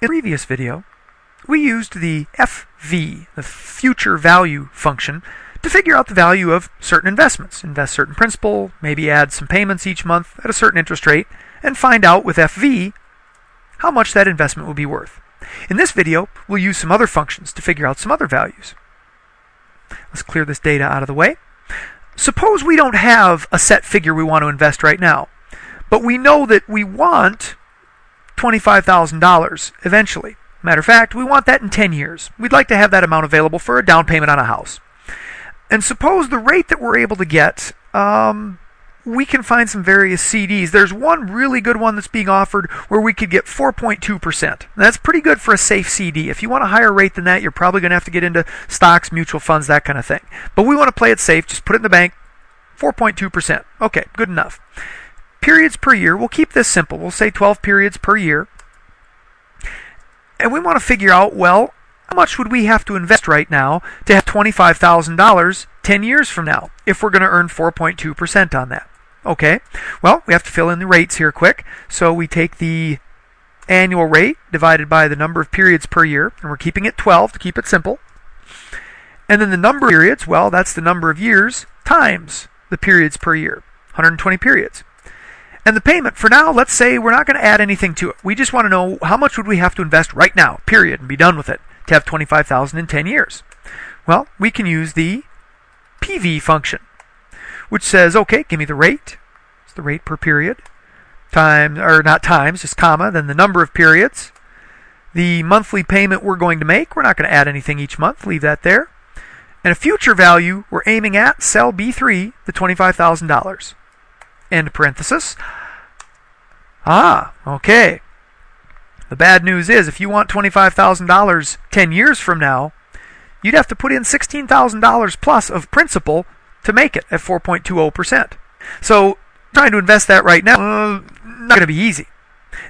In the previous video, we used the FV, the future value function, to figure out the value of certain investments. Invest certain principal, maybe add some payments each month at a certain interest rate, and find out with FV how much that investment will be worth. In this video, we'll use some other functions to figure out some other values. Let's clear this data out of the way. Suppose we don't have a set figure we want to invest right now, but we know that we want $25,000 eventually. Matter of fact, we want that in 10 years. We'd like to have that amount available for a down payment on a house. And suppose the rate that we're able to get, we can find some various CDs. There's one really good one that's being offered where we could get 4.2%. That's pretty good for a safe CD. If you want a higher rate than that, you're probably going to have to get into stocks, mutual funds, that kind of thing. But we want to play it safe. Just put it in the bank. 4.2%. Okay, good enough. Periods per year. We'll keep this simple. We'll say 12 periods per year. And we want to figure out, well, how much would we have to invest right now to have $25,000 10 years from now if we're going to earn 4.2% on that? Okay, well, we have to fill in the rates here quick. So we take the annual rate divided by the number of periods per year, and we're keeping it 12 to keep it simple. And then the number of periods, well, that's the number of years times the periods per year, 120 periods. And the payment, for now, let's say we're not going to add anything to it. We just want to know how much would we have to invest right now, period, and be done with it to have $25,000 in 10 years. Well, we can use the PV function, which says, okay, give me the rate. It's the rate per period. Times, or not times, just comma, then the number of periods. The monthly payment we're going to make. We're not going to add anything each month. Leave that there. And a future value we're aiming at, cell B3, the $25,000. End parenthesis. Okay. The bad news is if you want $25,000 10 years from now, you'd have to put in $16,000 plus of principal to make it at 4.20%. So trying to invest that right now, not going to be easy.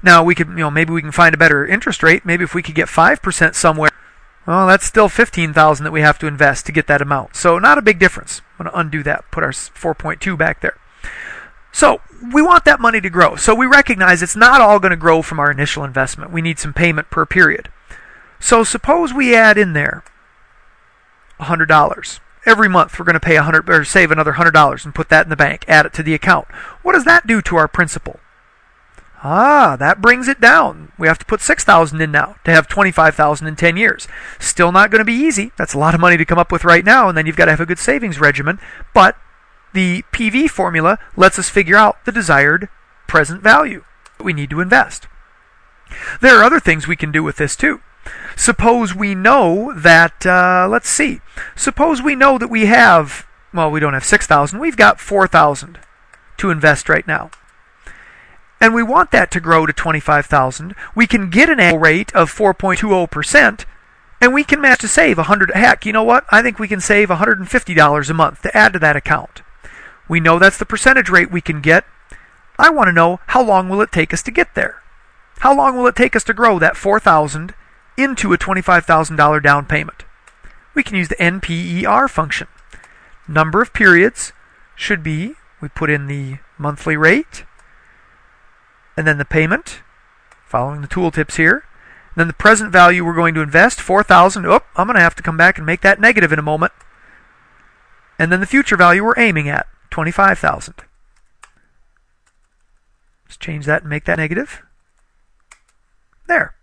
Now we could, maybe we can find a better interest rate. Maybe if we could get 5% somewhere, well, that's still $15,000 that we have to invest to get that amount. So not a big difference. I'm going to undo that, put our 4.2 back there. So we want that money to grow. So we recognize it's not all going to grow from our initial investment. We need some payment per period. So suppose we add in there $100. Every month we're going to pay $100 or save another $100 and put that in the bank, add it to the account. What does that do to our principal? That brings it down. We have to put $6,000 in now to have $25,000 in 10 years. Still not going to be easy. That's a lot of money to come up with right now, and then you've got to have a good savings regimen. But the PV formula lets us figure out the desired present value that we need to invest. There are other things we can do with this too. Suppose we know that, suppose we know that we have, well, we don't have 6,000, we've got 4,000 to invest right now. And we want that to grow to 25,000. We can get an annual rate of 4.20%, and we can manage to save 100. Heck, you know what? I think we can save $150 a month to add to that account. We know that's the percentage rate we can get. I want to know how long will it take us to get there? How long will it take us to grow that 4,000 into a $25,000 down payment? We can use the NPER function. Number of periods should be, we put in the monthly rate, and then the payment, following the tooltips here. And then the present value we're going to invest, 4,000. I'm going to have to come back and make that negative in a moment. And then the future value we're aiming at, 25,000. Let's change that and make that negative. There.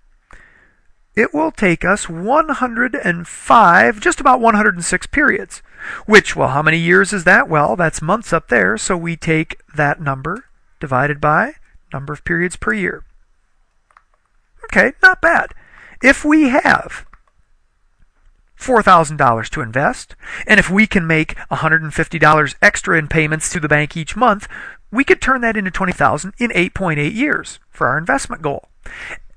It will take us 105, just about 106 periods. Which, well, how many years is that? Well, that's months up there, so we take that number divided by number of periods per year. Okay, not bad. If we have $4,000 to invest, and if we can make $150 extra in payments to the bank each month, we could turn that into $20,000 in 8.8 years for our investment goal.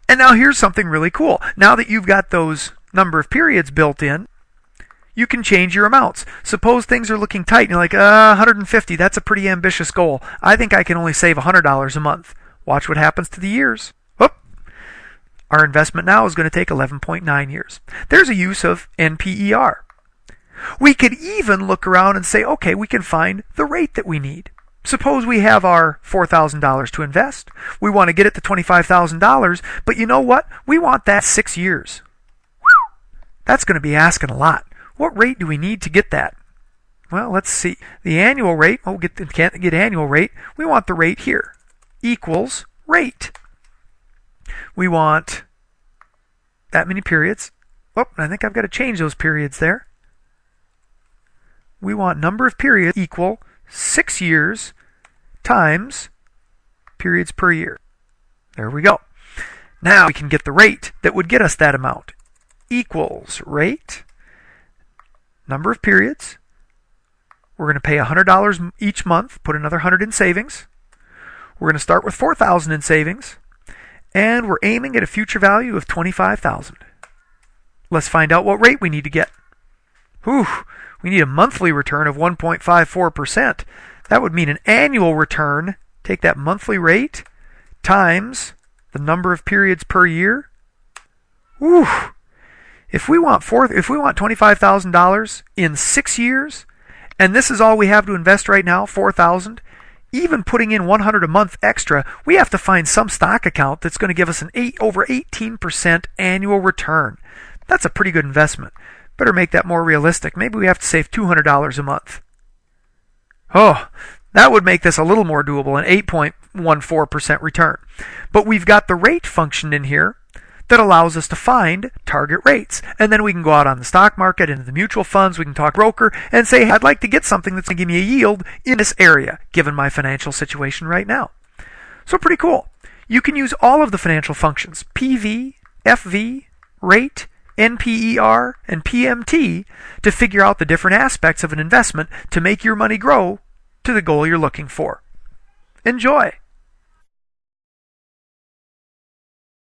And now here's something really cool. Now that you've got those number of periods built in, you can change your amounts. Suppose things are looking tight and you're like, 150, that's a pretty ambitious goal. I think I can only save $100 a month. Watch what happens to the years. Our investment now is going to take 11.9 years. There's a use of NPER. We could even look around and say, okay, we can find the rate that we need. Suppose we have our $4,000 to invest. We want to get it to $25,000, but you know what? We want that 6 years. That's going to be asking a lot. What rate do we need to get that? Well, let's see. The annual rate, can't get annual rate. We want the rate here. Equals rate. We want that many periods. Oh, I think I've got to change those periods there. We want number of periods equal 6 years times periods per year. There we go. Now we can get the rate that would get us that amount. Equals rate, number of periods. We're going to pay $100 each month, put another $100 in savings. We're going to start with $4,000 in savings, and we're aiming at a future value of $25,000. Let's find out what rate we need to get. Whew, we need a monthly return of 1.54%. That would mean an annual return. Take that monthly rate times the number of periods per year. Whew. If we want $25,000 in 6 years, and this is all we have to invest right now, $4,000, even putting in $100 a month extra, we have to find some stock account that's going to give us over 18% annual return. That's a pretty good investment. Better make that more realistic. Maybe we have to save $200 a month. Oh, that would make this a little more doable, an 8.14% return. But we've got the rate function in here that allows us to find target rates. And then we can go out on the stock market, into the mutual funds, we can talk broker and say, I'd like to get something that's going to give me a yield in this area, given my financial situation right now. So pretty cool. You can use all of the financial functions, PV, FV, rate, NPER, and PMT, to figure out the different aspects of an investment to make your money grow to the goal you're looking for. Enjoy!